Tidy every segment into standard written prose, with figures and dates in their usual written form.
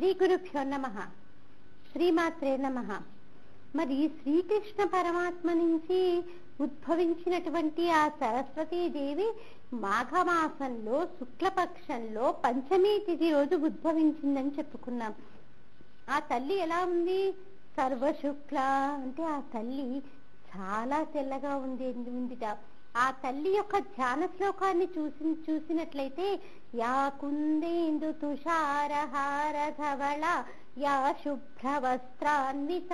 శ్రీ గురుభ్యో నమః. శ్రీమాత్రే నమః. మరి శ్రీకృష్ణ పరమాత్మ నుంచి ఉద్భవించినటువంటి ఆ సరస్వతీదేవి మాఘమాసంలో శుక్లపక్షంలో పంచమీ తిథి రోజు ఉద్భవించిందని చెప్పుకున్నాం. ఆ తల్లి ఎలా ఉంది? సర్వశుక్ల అంటే ఆ తల్లి చాలా తెల్లగా ఉందిట. ఆ తల్లి యొక్క ధ్యాన శ్లోకాన్ని చూసినట్లయితే యా కుందేందు తుషారహార ధవళ యా శుభ్రవస్త్రాన్విత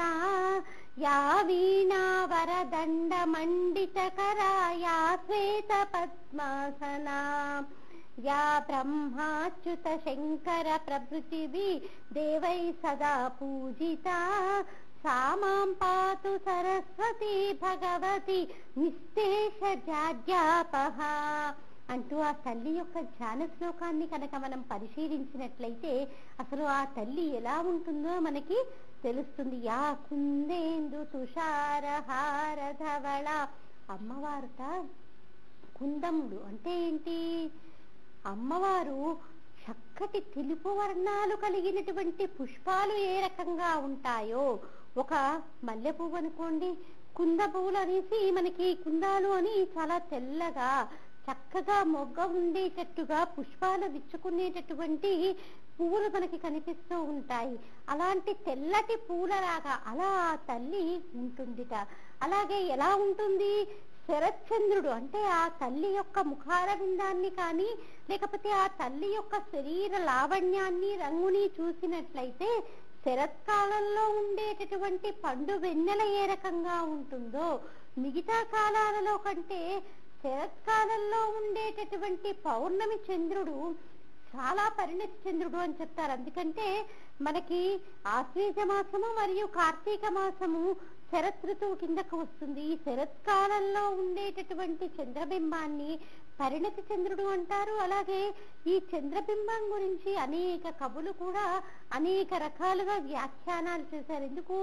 యా వీణావరదండ మండితకరా యా శ్వేత పద్మాసనా యా బ్రహ్మాచ్యుత శంకర ప్రభృతిభి దేవై సదా పూజిత సామాం పాతు సరస్వతి భగవతి నిస్తేష జాడ్యాపహ అంటూ ఆ తల్లి యొక్క ధ్యాన శ్లోకాన్ని కనుక మనం పరిశీలించినట్లయితే అసలు ఆ తల్లి ఎలా ఉంటుందో మనకి తెలుస్తుంది. యా కుందేందు తుషారహార ధవళ. అమ్మవారుట కుందముడు అంటే ఏంటి? అమ్మవారు చక్కటి తెలుపు వర్ణాలు కలిగినటువంటి పుష్పాలు ఏ రకంగా ఉంటాయో, ఒక మల్లె పువ్వు అనుకోండి, కుంద పువ్వులు అనేసి మనకి కుందాలు అని చాలా తెల్లగా చక్కగా మొగ్గ ఉండేటట్టుగా పుష్పాలు విచ్చుకునేటటువంటి పువ్వులు మనకి కనిపిస్తూ ఉంటాయి. అలాంటి తెల్లటి పూలలాగా అలా ఆ తల్లి ఉంటుందిట. అలాగే ఎలా ఉంటుంది? శరత్చంద్రుడు అంటే ఆ తల్లి యొక్క ముఖార బిందాన్ని కానీ లేకపోతే ఆ తల్లి యొక్క శరీర లావణ్యాన్ని రంగుని చూసినట్లయితే శరత్కాలంలో ఉండేటటువంటి పండు వెన్నెల ఏ రకంగా ఉంటుందో మిగతా కాలాలలో కంటే శరత్కాలంలో ఉండేటటువంటి పౌర్ణమి చంద్రుడు చాలా పరిణతి చంద్రుడు అని చెప్తారు. ఎందుకంటే మనకి ఆశ్వీజ మాసము మరియు కార్తీక మాసము శరత్ ఋతువు కిందకు వస్తుంది. ఈ శరత్కాలంలో ఉండేటటువంటి చంద్రబింబాన్ని పరిణతి చంద్రుడు అంటారు. అలాగే ఈ చంద్రబింబం గురించి అనేక కవులు కూడా అనేక రకాలుగా వ్యాఖ్యానాలు చేశారు. ఎందుకు?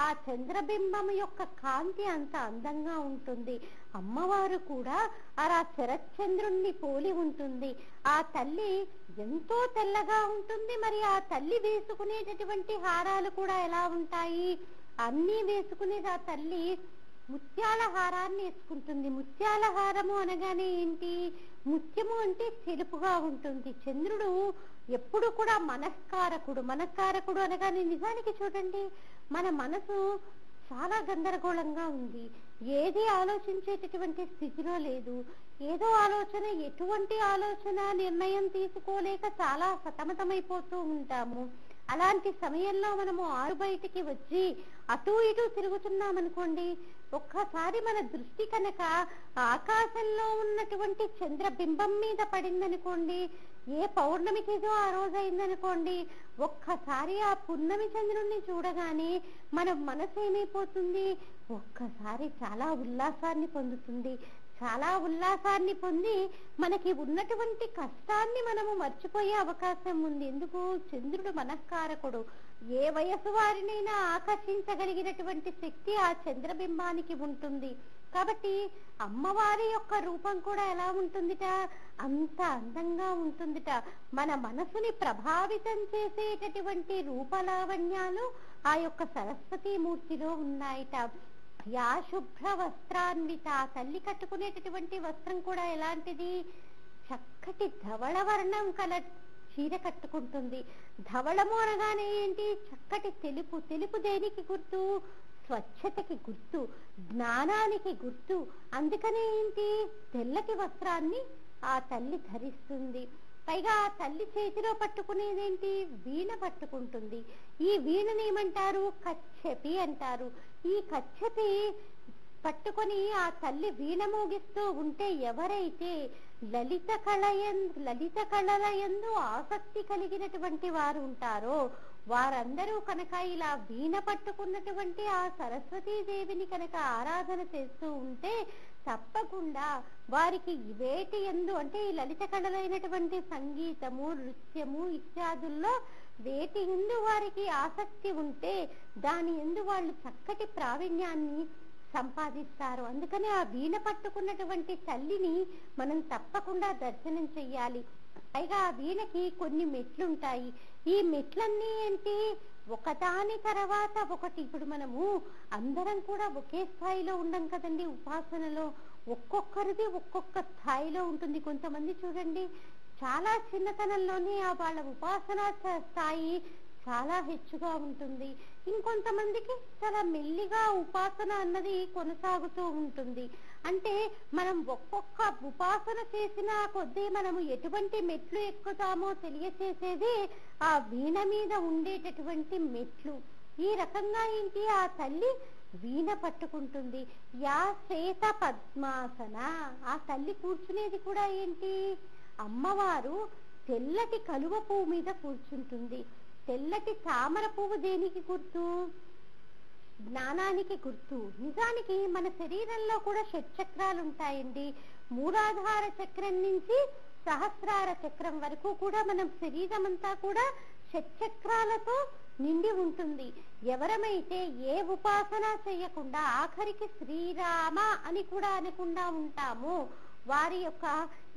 ఆ చంద్రబింబం యొక్క కాంతి అంత అందంగా ఉంటుంది. అమ్మవారు కూడా అలా శరత్చంద్రుణ్ణి పోలి ఉంటుంది. ఆ తల్లి ఎంతో తెల్లగా ఉంటుంది. మరి ఆ తల్లి వేసుకునేటటువంటి హారాలు కూడా ఎలా ఉంటాయి? అన్నీ వేసుకునేది ఆ తల్లి ముత్యాల హారాన్ని వేసుకుంటుంది. ముత్యాల హారము అనగానే ఏంటి? ముత్యము అంటే తెలుపుగా ఉంటుంది. చంద్రుడు ఎప్పుడు కూడా మనఃకారకుడు అనగానే నిజానికి చూడండి, మన మనసు చాలా గందరగోళంగా ఉంది. ఏది ఆలోచించేటటువంటి స్థితిలో లేదు. ఏదో ఆలోచన, ఎటువంటి ఆలోచన నిర్ణయం తీసుకోలేక చాలా సతమతమైపోతూ ఉంటాము. అలాంటి సమయంలో మనము ఆరు బయటికి వచ్చి అటు ఇటు తిరుగుతున్నామనుకోండి, ఒక్కసారి మన దృష్టి కనుక ఆకాశంలో ఉన్నటువంటి చంద్రబింబం మీద పడిందనుకోండి, ఏ పౌర్ణమికి ఏదో ఆ రోజు అయిందనుకోండి, ఒక్కసారి ఆ పున్నమి చంద్రుణ్ణి చూడగానే మన మనసు ఏమైపోతుంది? ఒక్కసారి చాలా ఉల్లాసాన్ని పొందుతుంది. చాలా ఉల్లాసాన్ని పొంది మనకి ఉన్నటువంటి కష్టాన్ని మనము మర్చిపోయే అవకాశం ఉంది. ఎందుకు? చంద్రుడు మనఃకారకుడు. ఏ వయసు వారినైనా ఆకర్షించగలిగినటువంటి శక్తి ఆ చంద్రబింబానికి ఉంటుంది. కాబట్టి అమ్మవారి యొక్క రూపం కూడా ఎలా ఉంటుందిట? అంత అందంగా ఉంటుందిట. మన మనసుని ప్రభావితం చేసేటటువంటి రూపలావణ్యాలు ఆ యొక్క సరస్వతీమూర్తిలో ఉన్నాయిట. యా శుభ్ర వస్త్రాన్విత. తల్లి కట్టుకునేటటువంటి వస్త్రం కూడా ఎలాంటిది? చక్కటి ధవళ వర్ణం కల చీర కట్టుకుంటుంది. ధవళము అనగానే ఏంటి? చక్కటి తెలుపు. తెలుపు దేనికి గుర్తు? స్వచ్ఛతకి గుర్తు, జ్ఞానానికి గుర్తు. అందుకనే ఏంటి? తెల్లటి వస్త్రాన్ని ఆ తల్లి ధరిస్తుంది. పైగా ఆ తల్లి చేతిలో పట్టుకునేదేంటి? వీణ పట్టుకుంటుంది. ఈ వీణని ఏమంటారు? కచ్చెపి అంటారు. ఈ కచ్చెపి పట్టుకొని ఆ తల్లి వీణ మోగిస్తూ ఉంటే ఎవరైతే లలిత కళల యందు ఆసక్తి కలిగినటువంటి వారు ఉంటారో వారందరూ కనుక ఇలా వీణ పట్టుకున్నటువంటి ఆ సరస్వతీదేవిని కనుక ఆరాధన చేస్తూ ఉంటే తప్పకుండా వారికి వేటి యందు అంటే ఈ లలిత కళలైనటువంటి సంగీతము, నృత్యము ఇత్యాదుల్లో వేటి యందు వారికి ఆసక్తి ఉంటే దాని యందు వాళ్ళు చక్కటి ప్రావీణ్యాన్ని సంపాదిస్తారు. అందుకని ఆ వీణ పట్టుకున్నటువంటి తల్లిని మనం తప్పకుండా దర్శనం చెయ్యాలి. పైగా వీణకి కొన్ని మెట్లుంటాయి. ఈ మెట్లన్నీ ఏంటి, ఒకదాని తర్వాత ఒకటి. ఇప్పుడు మనము అందరం కూడా ఒకే స్థాయిలో ఉండం కదండి ఉపాసనలో. ఒక్కొక్కరిది ఒక్కొక్క స్థాయిలో ఉంటుంది. కొంతమంది చూడండి చాలా చిన్నతనంలోనే వాళ్ళ ఉపాసన స్థాయి చాలా హెచ్చుగా ఉంటుంది. ఇంకొంతమందికి చాలా మెల్లిగా ఉపాసన అన్నది కొనసాగుతూ ఉంటుంది. అంటే మనం ఒక్కొక్క ఉపాసన చేసిన కొద్దీ మనము ఎటువంటి మెట్లు ఎక్కుతామో తెలియచేసేది ఆ వీణ మీద ఉండేటటువంటి మెట్లు. ఈ రకంగా ఏంటి, ఆ తల్లి వీణ పట్టుకుంటుంది. యా శ్వేత పద్మాసన, ఆ తల్లి కూర్చునేది కూడా ఏంటి, అమ్మవారు తెల్లటి కలువ పువ్వు మీద కూర్చుంటుంది. తెల్లటి తామర పువ్వు దేనికి గుర్తు, జ్ఞానానికి గుర్తు. నిజానికి మన శరీరంలో కూడా షట్చక్రాలు ఉంటాయండి. మూలాధార చక్రం నుంచి సహస్రార చక్రం వరకు కూడా మనం శరీరం అంతా కూడా షట్చక్రాలతో నిండి ఉంటుంది. ఎవరమైతే ఏ ఉపాసన చేయకుండా ఆఖరికి శ్రీరామ అని కూడా అనకుండా ఉంటామో వారి యొక్క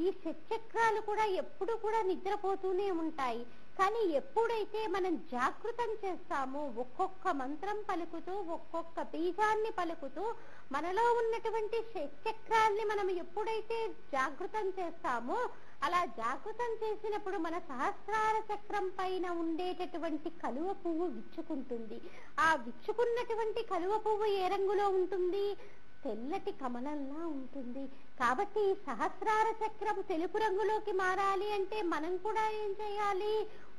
ఈ షట్చక్రాలు కూడా ఎప్పుడు కూడా నిద్రపోతూనే ఉంటాయి. కానీ ఎప్పుడైతే మనం జాగృతం చేస్తామో, ఒక్కొక్క మంత్రం పలుకుతూ ఒక్కొక్క బీజాన్ని పలుకుతూ మనలో ఉన్నటువంటి షట్చక్రాల్ని మనం ఎప్పుడైతే జాగృతం చేస్తామో, అలా జాగృతం చేసినప్పుడు మన సహస్రార చక్రం పైన ఉండేటటువంటి కలువ పువ్వు విచ్చుకుంటుంది. ఆ విచ్చుకున్నటువంటి కలువ పువ్వు ఏ రంగులో ఉంటుంది, తెల్లటి కమలంలా ఉంటుంది. కాబట్టి సహస్రార చక్రం తెలుపు రంగులోకి మారాలి అంటే మనం కూడా ఏం చేయాలి,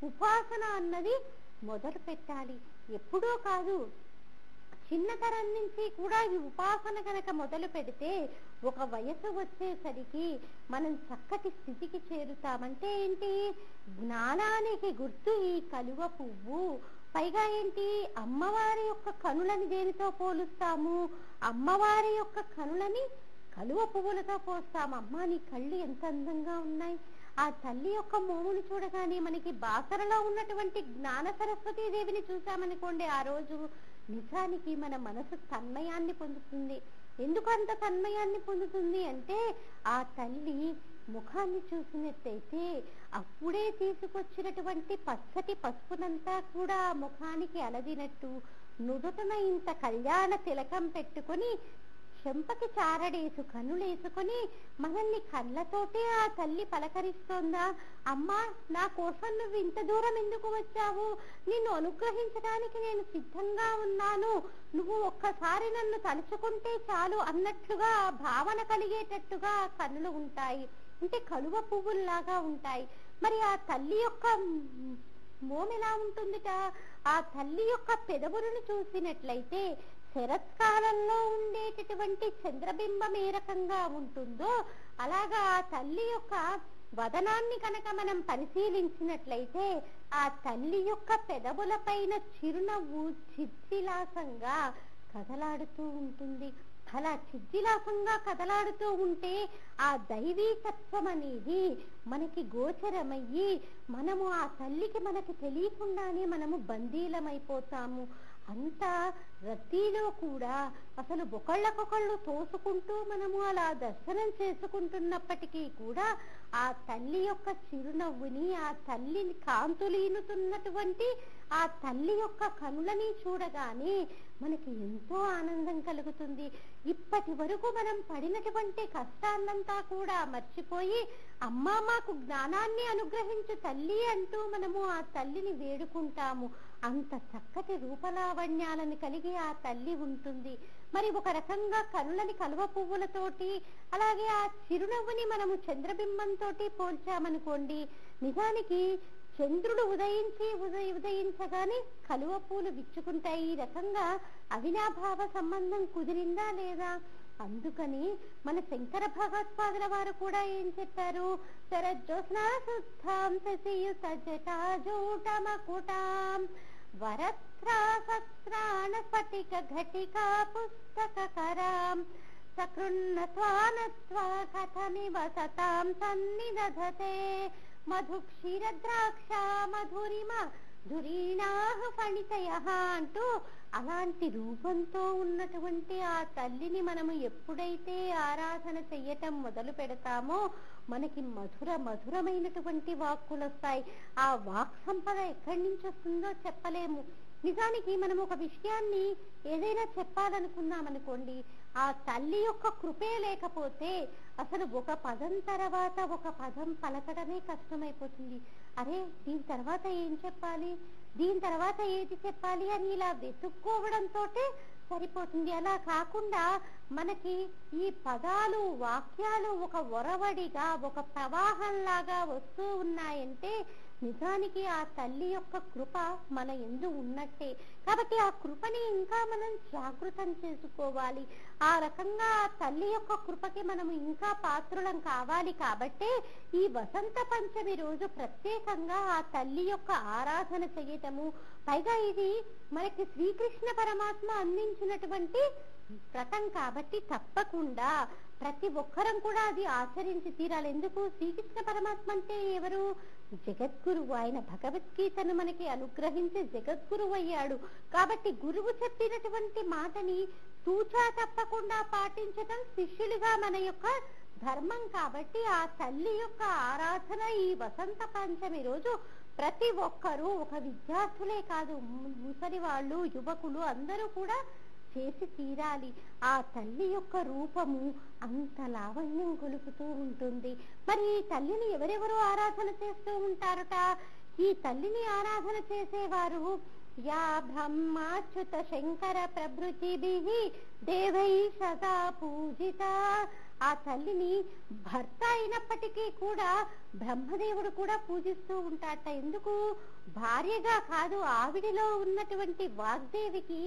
ఉపాసన అన్నది మొదలు పెట్టాలి. ఎప్పుడూ కాదు, చిన్నతరం నుంచి కూడా ఈ ఉపాసన కనుక మొదలు పెడితే ఒక వయసు వచ్చేసరికి మనం చక్కటి స్థితికి చేరుతామంటే ఏంటి, జ్ఞానానికి గుర్తు ఈ కలువ పువ్వు. పైగా ఏంటి, అమ్మవారి యొక్క కనులని దేనితో పోలుస్తాము, అమ్మవారి యొక్క కనులని కలువ పువ్వులతో పోస్తాము. అమ్మా నీ కళ్ళు ఎంత అందంగా ఉన్నాయి. ఆ తల్లి యొక్క మోమును చూడగానే మనకి బాసరలో ఉన్నటువంటి జ్ఞాన సరస్వతీ దేవిని చూసామనుకోండి, ఆ రోజు నిజానికి మన మనసు తన్మయాన్ని పొందుతుంది. ఎందుకు అంత తన్మయాన్ని పొందుతుంది అంటే, ఆ తల్లి ముఖాన్ని చూసినట్టయితే అప్పుడే తీసుకొచ్చినటువంటి పచ్చటి పసుపునంతా కూడా ఆ ముఖానికి అలదినట్టు, నుదుటన ఇంత కళ్యాణ తిలకం పెట్టుకొని చెంపకి చారడేసు కన్నులేసుకొని మనల్ని కళ్ళతోటే ఆ తల్లి పలకరిస్తోందా, అమ్మా నా కోసం నువ్వు ఇంత దూరం ఎందుకు వచ్చావు, నిన్ను అనుగ్రహించడానికి నేను సిద్ధంగా ఉన్నాను, నువ్వు ఒక్కసారి నన్ను తలుచుకుంటే చాలు అన్నట్లుగా భావన కలిగేటట్టుగా కన్నులు ఉంటాయి. అంటే కలువ పువ్వుల్లాగా ఉంటాయి. మరి ఆ తల్లి యొక్క మోము ఎలా ఉంటుందిట, ఆ తల్లి యొక్క పెదవులను చూసినట్లయితే శరత్కాలంలో ఉండేటటువంటి చంద్రబింబం ఏ రకంగా ఉంటుందో అలాగా ఆ తల్లి యొక్క వదనాన్ని కనుక మనం పరిశీలించినట్లయితే ఆ తల్లి యొక్క పెదవుల పైన చిరునవ్వు చిద్విలాసంగా కదలాడుతూ ఉంటుంది. అలా చిద్విలాసంగా కదలాడుతూ ఉంటే ఆ దైవీ తత్వం అనేది మనకి గోచరమయ్యి మనము ఆ తల్లికి మనకి తెలియకుండానే మనము బందీలమైపోతాము. అంత రద్దీలో కూడా అసలు ఒకళ్ళకొకళ్ళు తోసుకుంటూ మనము అలా దర్శనం చేసుకుంటున్నప్పటికీ కూడా ఆ తల్లి యొక్క చిరునవ్వుని, ఆ తల్లిని కాంతులీనుతున్నటువంటి ఆ తల్లి యొక్క కనులని చూడగానే మనకి ఎంతో ఆనందం కలుగుతుంది. ఇప్పటి వరకు మనం పడినటువంటి కష్టాన్నంతా కూడా మర్చిపోయి అమ్మా మాకు జ్ఞానాన్ని అనుగ్రహించు తల్లి అంటూ మనము ఆ తల్లిని వేడుకుంటాము. అంత చక్కటి రూపలావణ్యాలను కలిగి ఆ తల్లి ఉంటుంది. మరి ఒక రకంగా కనులని కలువ పువ్వులతోటి అలాగే ఆ చిరునవ్వుని మనము చంద్రబింబంతో పోల్చామనుకోండి, నిజానికి చంద్రుడు ఉదయించగానే కలువ పూలు విచ్చుకుంటాయి. ఈ రకంగా అవినాభావ సంబంధం కుదిరిందా లేదా? అందుకని మన శంకర భగవత్పాదుల వారు కూడా ఏం చెప్పారు, శరజ్యోత్స్నా శుద్ధాం శశియుత జటాజూటమకుటాం వరత్రాసత్రాణ స్ఫటిక ఘటికా పుస్తకరాం సకృన్నత్వానత్వా కథమివ సతాం సన్నిదధతే మధుక్షీరద్రాక్ష మధురిమ ధురీణాః ఫణితయః అంటూ అలాంటి రూపంతో ఉన్నటువంటి ఆ తల్లిని మనము ఎప్పుడైతే ఆరాధన చెయ్యటం మొదలు పెడతామో మనకి మధురమైనటువంటి వాక్కులు వస్తాయి. ఆ వాక్ సంపద ఎక్కడి నుంచి వస్తుందో చెప్పలేము. నిజానికి మనం ఒక విషయాన్ని ఏదైనా చెప్పాలనుకున్నామనుకోండి, ఆ తల్లి యొక్క కృపే లేకపోతే అసలు ఒక పదం తర్వాత ఒక పదం పలకడమే కష్టమైపోతుంది. అరే దీని తర్వాత ఏం చెప్పాలి, దీని తర్వాత ఏది చెప్పాలి అని ఇలా వెతుక్కోవడంతో సరిపోతుంది. అలా కాకుండా మనకి ఈ పదాలు వాక్యాలు ఒక ఒరవడిగా ఒక ప్రవాహంలాగా వస్తూ ఉన్నాయంటే నిజానికి ఆ తల్లి యొక్క కృప మన యందు ఉన్నట్టే. కాబట్టి ఆ కృపని ఇంకా మనం జాగృతం చేసుకోవాలి. ఆ రకంగా ఆ తల్లి యొక్క కృపకి మనం ఇంకా పాత్రులం కావాలి. కాబట్టి ఈ వసంత పంచమి రోజు ప్రత్యేకంగా ఆ తల్లి యొక్క ఆరాధన చేయటము, పైగా ఇది మనకి శ్రీకృష్ణ పరమాత్మ అందించినటువంటి వ్రతం కాబట్టి తప్పకుండా ప్రతి ఒక్కరం కూడా అది ఆచరించి తీరాలి. ఎందుకు? శ్రీకృష్ణ పరమాత్మ అంటే ఎవరు? జగద్గురువు. ఆయన భగవద్గీతను మనకి అనుగ్రహించి జగద్గురువు అయ్యాడు. కాబట్టి గురువు చెప్పినటువంటి మాటని తూచా తప్పకుండా పాటించడం శిష్యులుగా మన యొక్క ధర్మం. కాబట్టి ఆ తల్లి యొక్క ఆరాధన ఈ వసంత పంచమి రోజు ప్రతి ఒక్కరూ, ఒక విద్యార్థులే కాదు, ముసలి వాళ్ళు, యువకులు అందరూ కూడా చేసి తీరాలి. ఆ తల్లి యొక్క రూపము అంత లావణ్యం కొలుపుతూ ఉంటుంది. మరి ఈ తల్లిని ఎవరెవరు ఆరాధన చేస్తూ ఉంటారట? ఈ తల్లిని ఆరాధన చేసేవారు యా బ్రహ్మాచ్యుత శంకర ప్రభృతిభిః దేవై సదా పూజిత. ఆ తల్లిని భర్త అయినప్పటికీ కూడా బ్రహ్మదేవుడు కూడా పూజిస్తూ ఉంటాడట. ఎందుకు? భార్యగా కాదు, ఆవిడిలో ఉన్నటువంటి వాగ్దేవికి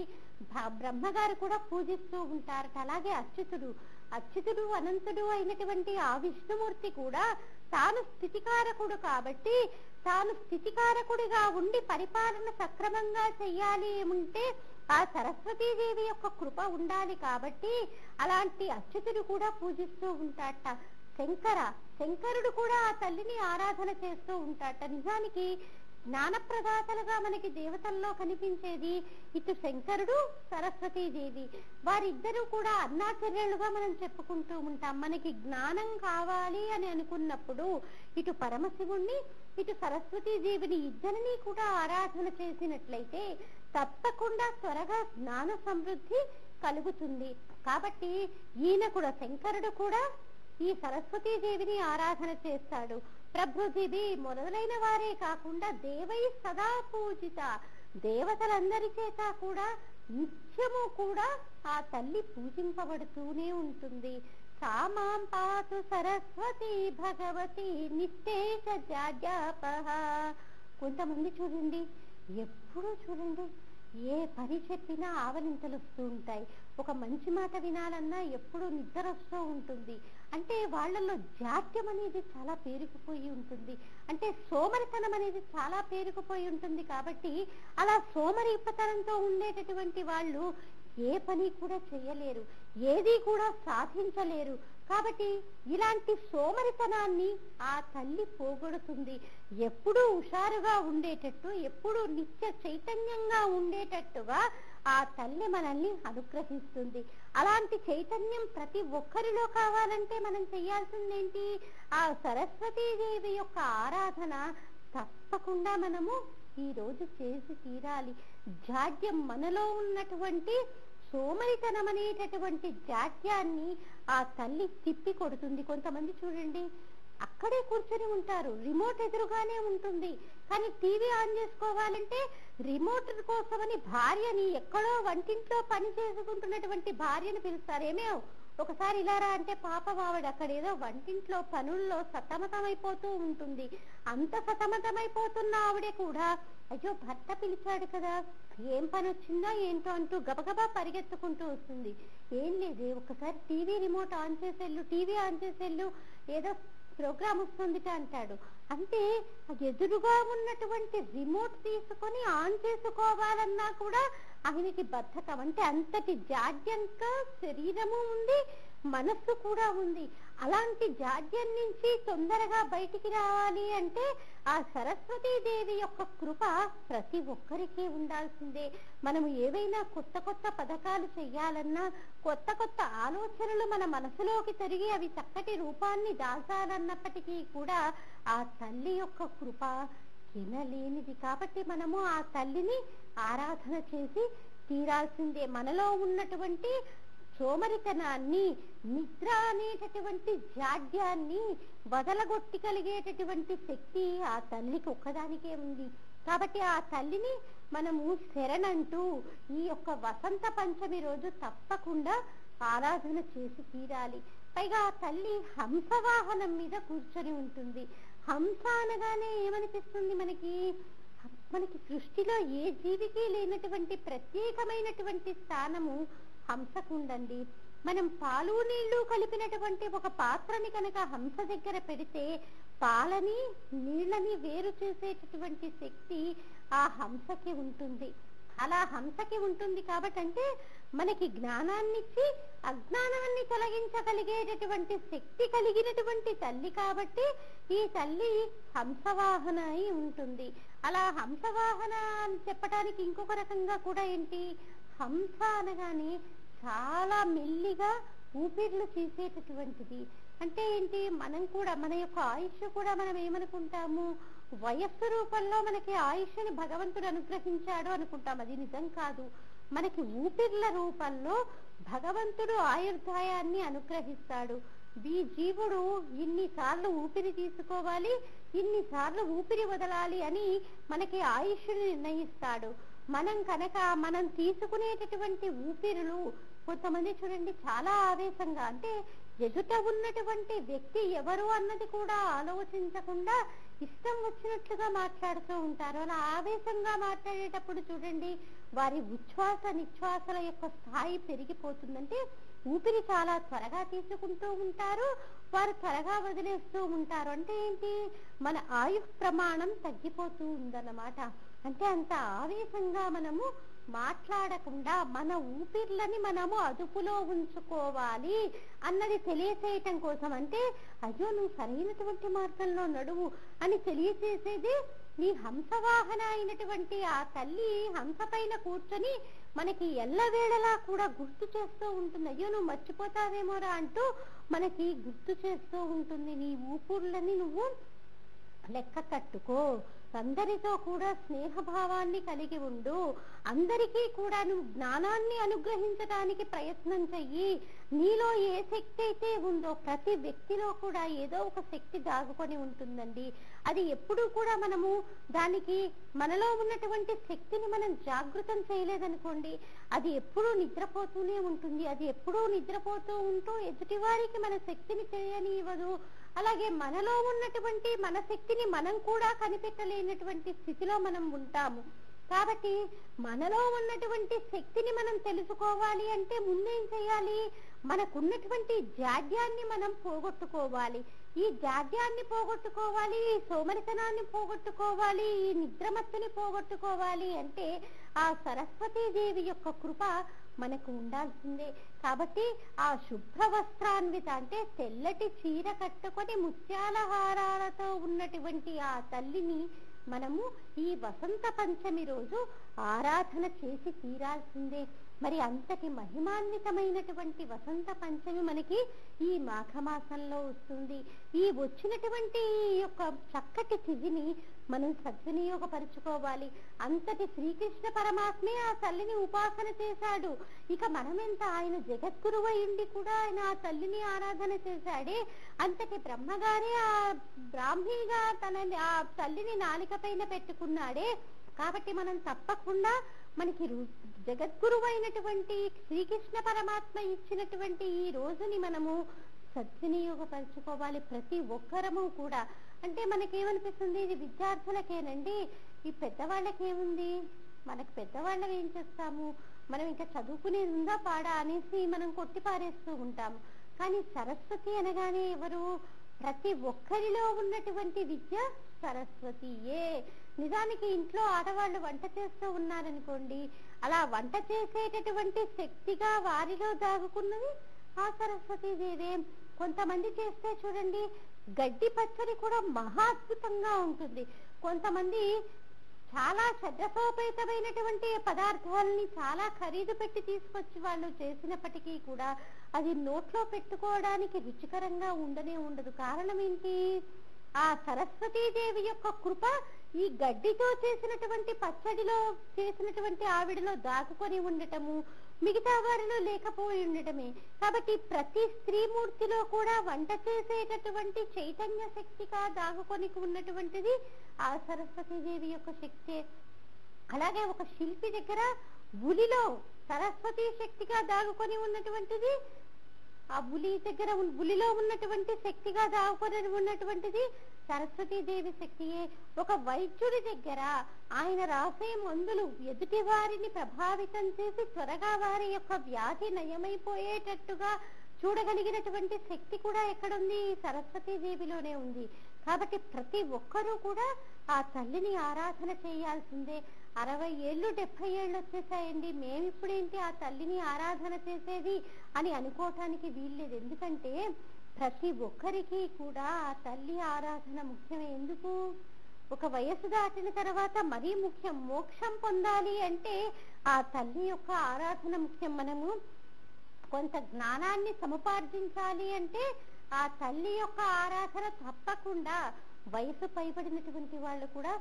బ్రహ్మగారు కూడా పూజిస్తూ ఉంటారట. అలాగే అచ్యుతుడు అనంతుడు అయినటువంటి ఆ విష్ణుమూర్తి కూడా తాను స్థితికారకుడు కాబట్టి తాను స్థితికారకుడిగా ఉండి పరిపాలన సక్రమంగా చెయ్యాలి ఏముంటే ఆ సరస్వతీదేవి యొక్క కృప ఉండాలి. కాబట్టి అలాంటి అచ్యుతుడు కూడా పూజిస్తూ ఉంటాడట. శంకరుడు కూడా ఆ తల్లిని ఆరాధన చేస్తూ ఉంటాడట. నిజానికి జ్ఞానప్రదాతలుగా మనకి దేవతల్లో కనిపించేది ఇటు శంకరుడు, సరస్వతీదేవి. వారిద్దరూ కూడా అన్నాచర్యులుగా మనం చెప్పుకుంటూ ఉంటాం. మనకి జ్ఞానం కావాలి అని అనుకున్నప్పుడు ఇటు పరమశివుణ్ణి, ఇటు సరస్వతీదేవిని ఇద్దరిని కూడా ఆరాధన చేసినట్లయితే తప్పకుండా త్వరగా జ్ఞాన సమృద్ధి కలుగుతుంది. కాబట్టి ఈయన కూడా, శంకరుడు కూడా ఈ సరస్వతీదేవిని ఆరాధన చేస్తాడు. ప్రభృతిభి మొదలైన వారే కాకుండా దేవై సదా పూజిత, దేవతలందరి చేత కూడా నిత్యము కూడా ఆ తల్లి పూజింపబడుతూనే ఉంటుంది. సామాం పాతు సరస్వతి భగవతి నిత్తేష జాడ్యాపహ. కొంతమంది చూడండి, ఎప్పుడూ చూడండి ఏ పని చెప్పినా ఆవలింతలు వస్తూ ఉంటాయి. ఒక మంచి మాట వినాలన్నా ఎప్పుడు నిద్ర వస్తూ ఉంటుంది. అంటే వాళ్ళలో జాడ్యం అనేది చాలా పేరుకుపోయి ఉంటుంది. అంటే సోమరితనం అనేది చాలా పేరుకుపోయి ఉంటుంది. కాబట్టి అలా సోమరితనంతో ఉండేటటువంటి వాళ్ళు ఏ పని కూడా చేయలేరు, ఏది కూడా సాధించలేరు. కాబట్టి ఇలాంటి సోమరితనాన్ని ఆ తల్లి పోగొడుతుంది. ఎప్పుడూ హుషారుగా ఉండేటట్టు, ఎప్పుడూ నిత్య చైతన్యంగా ఉండేటట్టుగా ఆ తల్లి మనల్ని అనుగ్రహిస్తుంది. అలాంటి చైతన్యం ప్రతి ఒక్కరిలో కావాలంటే మనం చేయాల్సిందేంటి? ఆ సరస్వతీదేవి యొక్క ఆరాధన తప్పకుండా మనము ఈ రోజు చేసి తీరాలి. జాడ్యం, మనలో ఉన్నటువంటి సోమరితనం అనేటటువంటి జాడ్యాన్ని ఆ తల్లి తిప్పి కొడుతుంది. కొంతమంది చూడండి అక్కడే కూర్చొని ఉంటారు, రిమోట్ ఎదురుగానే ఉంటుంది, కానీ టీవీ ఆన్ చేసుకోవాలంటే రిమోట్ కోసమని భార్యని, ఎక్కడో వంటింట్లో పని చేసుకుంటున్నటువంటి భార్యను పిలుస్తారు. ఏమేవ్ ఒకసారి ఇలా రా అంటే పాపం ఆవిడ అక్కడ ఏదో వంటింట్లో పనుల్లో సతమతమైపోతూ ఉంటుంది. అంత సతమతమైపోతున్న ఆవిడే కూడా అయ్యో భర్త పిలిచాడు కదా, ఏం పని వచ్చిందో ఏంటో అంటూ గబగబా పరిగెత్తుకుంటూ వస్తుంది. ఏం లేదే, ఒకసారి టీవీ రిమోట్ ఆన్ చేసేళ్ళు, టీవీ ఆన్ చేసేళ్ళు, ఏదో ప్రోగ్రామ్ వస్తుందిట అంటాడు. అంటే ఎదురుగా ఉన్నటువంటి రిమోట్ తీసుకొని ఆన్ చేసుకోవాలన్నా కూడా ఆయనకి బద్ధకం. అంటే అంతటి జాడ్యంగా శరీరము ఉంది, మనస్సు కూడా ఉంది. అలాంటి జాడ్యం నుంచి తొందరగా బయటికి రావాలి అంటే ఆ సరస్వతీదేవి యొక్క కృప ప్రతి ఒక్కరికి ఉండాల్సిందే. మనము ఏవైనా కొత్త కొత్త పథకాలు చెయ్యాలన్నా, కొత్త కొత్త ఆలోచనలు మన మనసులోకి తిరిగి అవి చక్కటి రూపాన్ని దాచాలన్నప్పటికీ కూడా ఆ తల్లి యొక్క కృప వినలేనిది. కాబట్టి మనము ఆ తల్లిని ఆరాధన చేసి తీరాల్సిందే. మనలో ఉన్నటువంటి సోమరితనాన్ని, నిద్ర అనేటటువంటి జాడ్యాన్ని వదలగొట్టగలిగేటటువంటి శక్తి ఆ తల్లికి ఒక్కదానికే ఉంది. కాబట్టి ఆ తల్లిని మనము శరణంటూ ఈ యొక్క వసంత పంచమి రోజు తప్పకుండా ఆరాధన చేసి తీరాలి. పైగా ఆ తల్లి హంసవాహనం మీద కూర్చొని ఉంటుంది. హంస అనగానే ఏమనిపిస్తుంది మనకి? మనకి సృష్టిలో ఏ జీవికి లేనటువంటి ప్రత్యేకమైనటువంటి స్థానము హంసకుండండి. మనం పాలు నీళ్లు కలిపినటువంటి ఒక పాత్రని కనుక హంస దగ్గర పెడితే పాలని నీళ్ళని వేరు చేసేటటువంటి శక్తి ఆ హంసకి ఉంటుంది. అలా హంసకి ఉంటుంది కాబట్టి అంటే మనకి జ్ఞానాన్నిచ్చి అజ్ఞానాన్ని తొలగించగలిగేటటువంటి శక్తి కలిగినటువంటి తల్లి కాబట్టి ఈ తల్లి హంసవాహన అయి ఉంటుంది. అలా హంసవాహన అని చెప్పడానికి ఇంకొక రకంగా కూడా ఏంటి, హంస అనగానే చాలా మెల్లిగా ఊపిర్లు తీసేటటువంటిది. అంటే ఏంటి, మనం కూడా మన యొక్క ఆయుష్ కూడా మనం ఏమనుకుంటాము, వయస్సు రూపంలో మనకి ఆయుష్ని భగవంతుడు అనుగ్రహించాడు అనుకుంటాం. అది నిజం కాదు. మనకి ఊపిర్ల రూపంలో భగవంతుడు ఆయుర్దాయాన్ని అనుగ్రహిస్తాడు. ఈ జీవుడు ఇన్నిసార్లు ఊపిరి తీసుకోవాలి, ఇన్నిసార్లు ఊపిరి వదలాలి అని మనకి ఆయుష్ని నిర్ణయిస్తాడు. మనం తీసుకునేటటువంటి ఊపిరులు కొంతమంది చూడండి చాలా ఆవేశంగా, అంటే ఎదుట ఉన్నటువంటి వ్యక్తి ఎవరు అన్నది కూడా ఆలోచించకుండా ఇష్టం వచ్చినట్లుగా మాట్లాడుతూ ఉంటారు. అలా ఆవేశంగా మాట్లాడేటప్పుడు చూడండి వారి ఉచ్ఛ్వాస నిశ్వాసల యొక్క స్థాయి పెరిగిపోతుందంటే ఊపిరి చాలా త్వరగా తీసుకుంటూ ఉంటారు, వారు త్వరగా వదిలేస్తూ ఉంటారు. అంటే ఏంటి, మన ఆయు ప్రమాణం తగ్గిపోతూ ఉందన్నమాట. అంటే అంత ఆవేశంగా మనము మాట్లాడకుండా మన ఊపిర్లని మనము అదుపులో ఉంచుకోవాలి అన్నది తెలియచేయటం కోసం. అంటే అయ్యో నువ్వు సరైనటువంటి మార్గంలో నడువు అని తెలియచేసేది ఈ హంసవాహన అయినటువంటి ఆ తల్లి హంస పైన కూర్చొని మనకి ఎల్లవేళలా కూడా గుర్తు చేస్తూ ఉంటుంది. అయ్యో నువ్వు మర్చిపోతావేమోరా అంటూ మనకి గుర్తు చేస్తూ ఉంటుంది. నీ ఊపిర్లని నువ్వు లెక్క కట్టుకో, అందరితో కూడా స్నేహభావాన్ని కలిగి ఉండు, అందరికీ కూడా నువ్వు జ్ఞానాన్ని అనుగ్రహించడానికి ప్రయత్నం చెయ్యి. నీలో ఏ శక్తి అయితే ఉందో ప్రతి వ్యక్తిలో కూడా ఏదో ఒక శక్తి దాగుకొని ఉంటుందండి. అది ఎప్పుడూ కూడా మనము దానికి మనలో ఉన్నటువంటి శక్తిని మనం జాగృతం చేయలేదనుకోండి, అది ఎప్పుడూ నిద్రపోతూనే ఉంటుంది. అది ఎప్పుడూ నిద్రపోతూ ఉంటూ ఎదుటివారికి మన శక్తిని చేయనివ్వదు. అలాగే మనలో ఉన్నటువంటి మన శక్తిని మనం కూడా కనిపెట్టలేనటువంటి స్థితిలో మనం ఉంటాము. కాబట్టి మనలో ఉన్నటువంటి శక్తిని మనం తెలుసుకోవాలి అంటే ముందేం చేయాలి, మనకున్నటువంటి జాడ్యాన్ని మనం పోగొట్టుకోవాలి. ఈ జాడ్యాన్ని పోగొట్టుకోవాలి, ఈ సోమరితనాన్ని పోగొట్టుకోవాలి, ఈ నిద్రమత్తుని పోగొట్టుకోవాలి అంటే ఆ సరస్వతీదేవి యొక్క కృప మనకు ఉండాల్సిందే. కాబట్టి ఆ శుభ్ర వస్త్రాన్విత అంటే తెల్లటి చీర కట్టుకొని ముత్యాల హారాలతో ఉన్నటువంటి ఆ తల్లిని మనము ఈ వసంత పంచమి రోజు ఆరాధన చేసి తీరాల్సిందే. మరి అంతటి మహిమాన్వితమైనటువంటి వసంత పంచమి మనకి ఈ మాఘమాసంలో వస్తుంది. ఈ వచ్చినటువంటి ఈ యొక్క చక్కటి తిథిని మనం సద్వినియోగపరుచుకోవాలి. అంతటి శ్రీకృష్ణ పరమాత్మే ఆ తల్లిని ఉపాసన చేశాడు. ఇక మనమెంత, ఆయన జగద్గురువై ఉండి కూడా ఆయన ఆ తల్లిని ఆరాధన చేశాడే. అంతటి బ్రహ్మగారే ఆ బ్రాహ్మీగా ఆ తల్లిని నాలిక పైన పెట్టుకున్నాడే. కాబట్టి మనం తప్పకుండా మనకి జగద్గురువైనటువంటి శ్రీకృష్ణ పరమాత్మ ఇచ్చినటువంటి ఈ రోజుని మనము సద్వినియోగపరచుకోవాలి ప్రతి ఒక్కరము కూడా. అంటే మనకేమనిపిస్తుంది, ఇది విద్యార్థులకేనండి, ఈ పెద్దవాళ్ళకి ఏముంది, మనకు పెద్దవాళ్ళం ఏం చేస్తాము, మనం ఇంకా చదువుకునేది ఉందా పాడా అనేసి మనం కొట్టిపారేస్తూ ఉంటాము. కానీ సరస్వతి అనగానే ఎవరు, ప్రతి ఒక్కరిలో ఉన్నటువంటి విద్య సరస్వతియే. నిజానికి ఇంట్లో ఆడవాళ్ళు వంట చేస్తూ ఉన్నారనుకోండి, అలా వంట చేసేటటువంటి శక్తిగా వారిలో దాగుకున్నది ఆ సరస్వతీదేవే. కొంతమంది చేస్తే చూడండి గడ్డి పచ్చడి కూడా మహా అద్భుతంగా ఉంటుంది. కొంతమంది చాలా షడ్రసోపేతమైనటువంటి పదార్థాలని చాలా ఖరీదు పెట్టి తీసుకొచ్చి వాళ్ళు చేసినప్పటికీ కూడా అది నోట్లో పెట్టుకోవడానికి రుచికరంగా ఉండనే ఉండదు. కారణం ఏంటి? ఆ సరస్వతీదేవి యొక్క కృప ఈ గడ్డితో చేసినటువంటి పచ్చడిలో చేసినటువంటి ఆవిడలో దాచుకొని ఉండటము, మిగతా వారిలో లేకపోయి ఉండటమే. కాబట్టి ప్రతి స్త్రీమూర్తిలో కూడా వంట చేసేటటువంటి చైతన్య శక్తిగా దాగుకొని ఉన్నటువంటిది ఆ సరస్వతీదేవి యొక్క శక్తే. అలాగే ఒక శిల్పి దగ్గర ఉలిలో సరస్వతీ శక్తిగా దాగుకొని ఉన్నటువంటిది, ఆ ఉలిలో ఉన్నటువంటి శక్తిగా దాగుకొని ఉన్నటువంటిది సరస్వతీదేవి శక్తియే. ఒక వైద్యుడి దగ్గర ఆయన రాసే మందులు ఎదుటి వారిని ప్రభావితం చేసి త్వరగా వారి యొక్క వ్యాధి నయమైపోయేటట్టుగా చూడగలిగినటువంటి శక్తి కూడా ఎక్కడుంది? సరస్వతీదేవిలోనే ఉంది. కాబట్టి ప్రతి ఒక్కరూ కూడా ఆ తల్లిని ఆరాధన చేయాల్సిందే. 60 ఏళ్ళు 70 ఏళ్ళు వచ్చేసాయండి, మేమిప్పుడేంటి ఆ తల్లిని ఆరాధన చేసేది అని అనుకోవటానికి వీల్లేదు. ఎందుకంటే ప్రతి ఒక్కరికి కూడా ఆ తల్లి ఆరాధన ముఖ్యమే. ఎందుకు? ఒక వయసు దాటిన తర్వాత మరీ ముఖ్యం. మోక్షం పొందాలి అంటే ఆ తల్లి యొక్క ఆరాధన ముఖ్యం. మనము కొంత జ్ఞానాన్ని సముపార్జించాలి అంటే ఆ తల్లి యొక్క ఆరాధన తప్పకుండా వయసు పైబడినటువంటి వాళ్ళు కూడా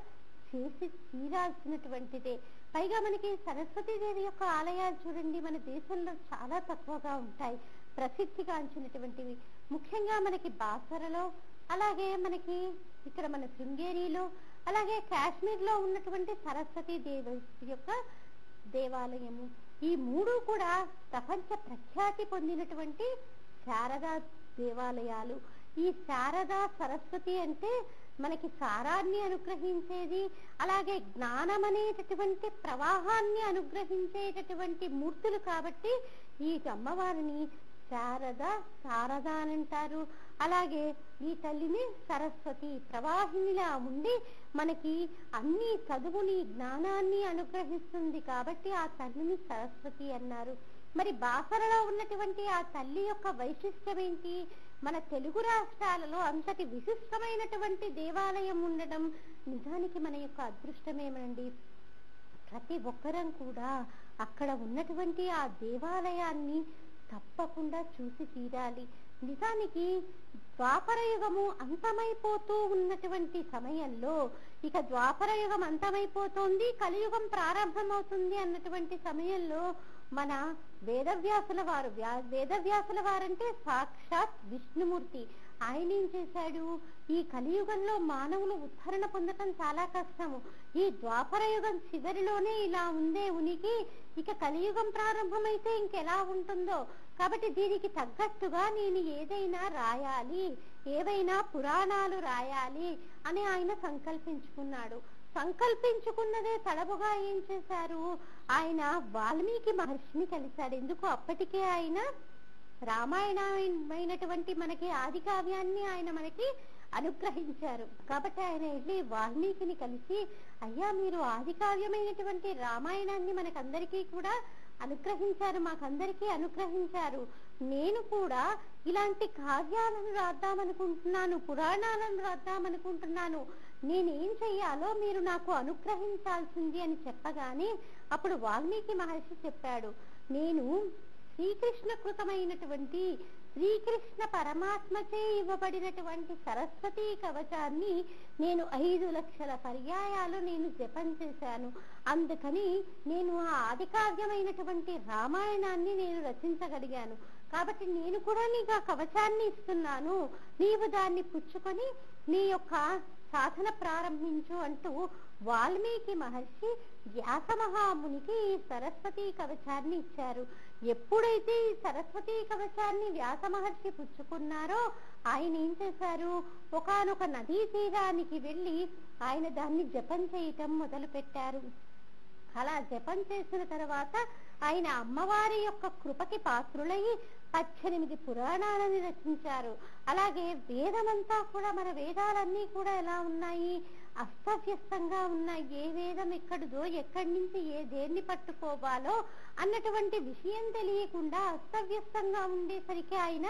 చేసి తీరాల్సినటువంటిదే. పైగా మనకి సరస్వతీదేవి యొక్క ఆలయాలు చూడండి మన దేశంలో చాలా తక్కువగా ఉంటాయి, ప్రసిద్ధిగాంచినటువంటివి. ముఖ్యంగా మనకి బాసరలో, అలాగే మనకి ఇక్కడ మన శృంగేరిలో, అలాగే కాశ్మీర్లో ఉన్నటువంటి సరస్వతీదేవి యొక్క దేవాలయము, ఈ మూడు కూడా ప్రపంచ ప్రఖ్యాతి పొందినటువంటి శారదా దేవాలయాలు. ఈ శారదా సరస్వతి అంటే మనకి సారాన్ని అనుగ్రహించేది, అలాగే జ్ఞానం అనేటటువంటి ప్రవాహాన్ని అనుగ్రహించేటటువంటి మూర్తులు. కాబట్టి ఈ అమ్మవారిని శారద అని అంటారు. అలాగే ఈ తల్లిని సరస్వతి ప్రవాహినిలా ఉండి మనకి అన్ని చదువుని జ్ఞానాన్ని అనుగ్రహిస్తుంది. కాబట్టి ఆ తల్లిని సరస్వతి అన్నారు. మరి బాసరలో ఉన్నటువంటి ఆ తల్లి యొక్క వైశిష్ట్యం ఏంటి? మన తెలుగు రాష్ట్రాలలో అంతటి విశిష్టమైనటువంటి దేవాలయం ఉండడం నిజానికి మన యొక్క అదృష్టమేమండి. ప్రతి ఒక్కరం కూడా అక్కడ ఉన్నటువంటి ఆ దేవాలయాన్ని తప్పకుండా చూసి తీరాలి. నిజానికి ద్వాపర యుగము అంతమైపోతూ ఉన్నటువంటి సమయంలో, ఇక ద్వాపర యుగం అంతమైపోతుంది, కలియుగం ప్రారంభమవుతుంది అన్నటువంటి సమయంలో మన వేదవ్యాసుల వారంటే సాక్షాత్ విష్ణుమూర్తి. ఆయన ఏం చేశాడు? ఈ కలియుగంలో మానవులు ఉద్ధరణ పొందటం చాలా కష్టము. ఈ ద్వాపర యుగం చివరిలోనే ఇలా ఉందే ఉనికి, ఇక కలియుగం ప్రారంభమైతే ఇంకెలా ఉంటుందో. కాబట్టి దీనికి తగ్గట్టుగా నేను ఏదైనా రాయాలి, ఏవైనా పురాణాలు రాయాలి అని ఆయన సంకల్పించుకున్నాడు. సంకల్పించుకున్నదే తడవుగా ఏం చేశారు? ఆయన వాల్మీకి మహర్షిని కలిశాడు. ఎందుకు? అప్పటికే ఆయన రామాయణమైనటువంటి మనకి ఆది కావ్యాన్ని ఆయన మనకి అనుగ్రహించారు. కాబట్టి ఆయన వెళ్ళి వాల్మీకిని కలిసి, అయ్యా మీరు ఆది కావ్యమైనటువంటి రామాయణాన్ని మనకందరికీ కూడా అనుగ్రహించారు, మాకందరికీ అనుగ్రహించారు. నేను కూడా ఇలాంటి కావ్యాలను రాద్దామనుకుంటున్నాను, పురాణాలను రాద్దామనుకుంటున్నాను. నేనేం చెయ్యాలో మీరు నాకు అనుగ్రహించాల్సింది అని చెప్పగానే అప్పుడు వాల్మీకి మహర్షి చెప్పాడు, నేను శ్రీకృష్ణ కృతమైనటువంటి శ్రీకృష్ణ పరమాత్మచే ఇవ్వబడినటువంటి సరస్వతీ కవచాన్ని నేను 5 లక్షల పర్యాయాలు నేను జపం చేశాను. అందుకని నేను ఆ ఆదికావ్యమైనటువంటి రామాయణాన్ని నేను రచించగలిగాను. కాబట్టి నేను కూడా నీకు ఆ కవచాన్ని ఇస్తున్నాను, నీవు దాన్ని పుచ్చుకొని నీ యొక్క సాధన ప్రారంభించు అంటూ వాల్మీకి మహర్షి వ్యాస మహామునికి ఈ సరస్వతీ కవచాన్ని ఇచ్చారు. ఎప్పుడైతే ఈ సరస్వతీ కవచాన్ని వ్యాస మహర్షి పుచ్చుకున్నారో ఆయన ఏం చేశారు? ఒకానొక నదీ తీరానికి వెళ్ళి ఆయన దాన్ని జపం చేయటం మొదలు పెట్టారు. అలా జపం చేసిన తర్వాత ఆయన అమ్మవారి యొక్క కృపకి పాత్రులయ్యి 18 పురాణాలను రచించారు. అలాగే వేదమంతా కూడా, మన వేదాలన్నీ కూడా ఎలా ఉన్నాయి? అస్తవ్యస్తంగా ఉన్నాయి. ఏ వేదం ఎక్కడిదో, ఎక్కడి నుంచి దేన్ని పట్టుకోవాలో అన్నటువంటి విషయం తెలియకుండా అస్తవ్యస్తంగా ఉండేసరికి ఆయన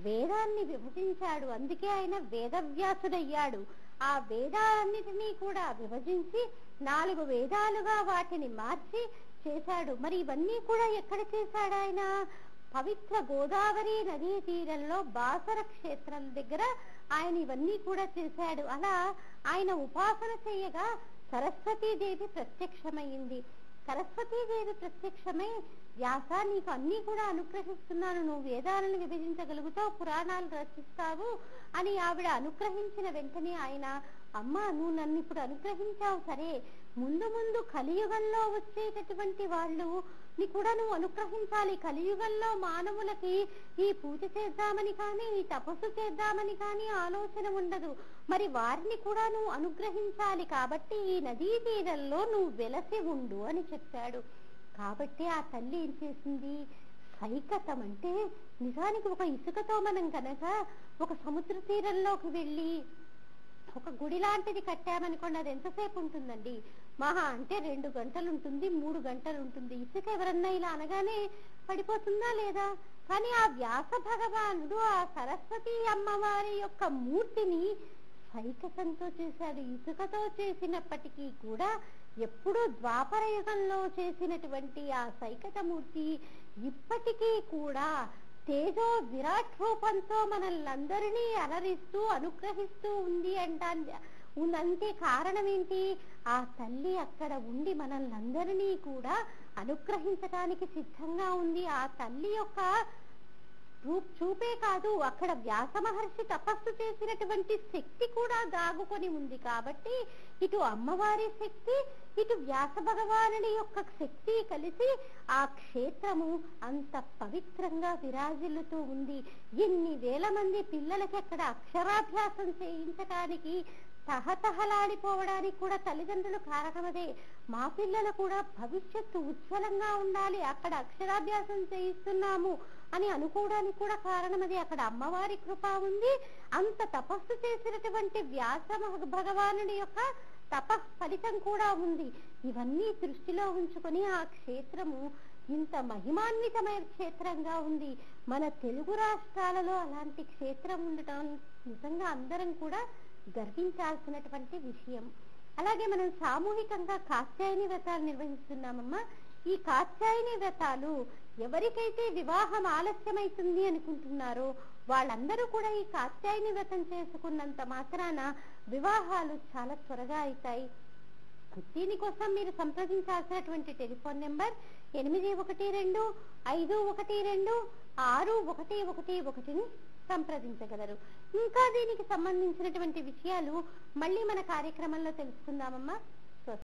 వేదాన్ని విభజించాడు. అందుకే ఆయన వేదవ్యాసుడయ్యాడు. ఆ వేదాలన్నిటినీ కూడా విభజించి 4 వేదాలుగా వాటిని మార్చి చేశాడు. మరి ఇవన్నీ కూడా ఎక్కడ చేశాడు ఆయన? పవిత్ర గోదావరి నదీ తీరంలో బాసర క్షేత్రం దగ్గర ఆయన ఇవన్నీ కూడా చేశాడు. అలా ఆయన ఉపాసన చేయగా సరస్వతీదేవి ప్రత్యక్షమైంది. సరస్వతీదేవి ప్రత్యక్షమై, వ్యాస నీకు అన్నీ కూడా అనుగ్రహిస్తున్నాను, నువ్వు వేదాలను విభజించగలుగుతావు, పురాణాలు రచిస్తావు అని ఆవిడ అనుగ్రహించిన వెంటనే ఆయన, అమ్మ నువ్వు నన్ను ఇప్పుడు అనుగ్రహించావు సరే, ముందు ముందు కలియుగంలో వచ్చేటటువంటి వాళ్ళు ని కూడా నువ్వు అనుగ్రహించాలి. కలియుగంలో మానవులకి ఈ పూజ చేద్దామని కానీ, ఈ తపస్సు చేద్దామని కానీ ఆలోచన ఉండదు. మరి వారిని కూడా నువ్వు అనుగ్రహించాలి. కాబట్టి ఈ నదీ తీరంలో నువ్వు వెలసి ఉండు అని చెప్పాడు. కాబట్టి ఆ తల్లి ఏం చేసింది? సైకతం అంటే నిజానికి ఒక ఇసుకతో మనం కనుక ఒక సముద్ర తీరంలోకి వెళ్ళి ఒక గుడి లాంటిది కట్టామనుకోండి, అది ఎంతసేపు ఉంటుందండి? మహా అంటే 2 గంటలు ఉంటుంది, 3 గంటలు ఉంటుంది. ఇసుక ఎవరన్నా ఇలా అనగానే పడిపోతుందా లేదా? కానీ ఆ వ్యాస భగవానుడు ఆ సరస్వతి అమ్మవారి యొక్క మూర్తిని సైకతంతో చేశాడు. ఇసుకతో చేసినప్పటికీ కూడా ఎప్పుడూ ద్వాపర యుగంలో చేసినటువంటి ఆ సైకత మూర్తి ఇప్పటికీ కూడా తేజో విరాట్ రూపంతో మనల్ని అలరిస్తూ అనుగ్రహిస్తూ ఉంది ఉందంటే కారణం ఏంటి? ఆ తల్లి అక్కడ ఉండి మనల్ని కూడా అనుగ్రహించడానికి సిద్ధంగా ఉంది. ఆ తల్లి యొక్క చూపే కాదు, అక్కడ వ్యాస మహర్షి తపస్సు చేసినటువంటి శక్తి కూడా దాగుకొని ఉంది. కాబట్టి ఇటు అమ్మవారి శక్తి, ఇటు వ్యాస భగవానుడి యొక్క శక్తి కలిసి ఆ క్షేత్రము అంత పవిత్రంగా విరాజిల్లుతూ ఉంది. ఎన్ని వేల మంది పిల్లలకి అక్కడ అక్షరాభ్యాసం చేయించడానికి తహతహలాడిపోవడానికి కూడా తల్లిదండ్రులు కారణమదే. మా పిల్లలు కూడా భవిష్యత్తు ఉజ్వలంగా ఉండాలి, అక్కడ అక్షరాభ్యాసం చేయిస్తున్నాము అని అనుకోవడానికి కూడా కారణం అది. అక్కడ అమ్మవారి కృప ఉంది. అంత తపస్సు చేసినటువంటి వ్యాస భగవానుడి యొక్క ఫలితం కూడా ఉంది. ఇవన్నీ దృష్టిలో ఉంచుకొని ఆ క్షేత్రము ఇంత మహిమాన్వితమైన క్షేత్రంగా ఉంది. మన తెలుగు రాష్ట్రాలలో అలాంటి క్షేత్రం ఉండటం నిజంగా అందరం కూడా గర్వించాల్సినటువంటి విషయం. అలాగే మనం సామూహికంగా కాత్యాయని వ్రతాలు నిర్వహిస్తున్నామమ్మా. ఈ కాత్యాయని వ్రతాలు ఎవరికైతే వివాహం ఆలస్యమైతుంది అనుకుంటున్నారో వాళ్ళందరూ కూడా ఈ కాత్యాయని వ్రతం చేసుకున్నంత మాత్రాన వివాహాలు చాలా త్వరగా అవుతాయి. దీనికోసం మీరు సంప్రదించాల్సినటువంటి టెలిఫోన్ నెంబర్ 8112512611 సంప్రదించగలరు. ఇంకా దీనికి సంబంధించినటువంటి విషయాలు మళ్ళీ మన కార్యక్రమంలో తెలుసుకుందామమ్మా.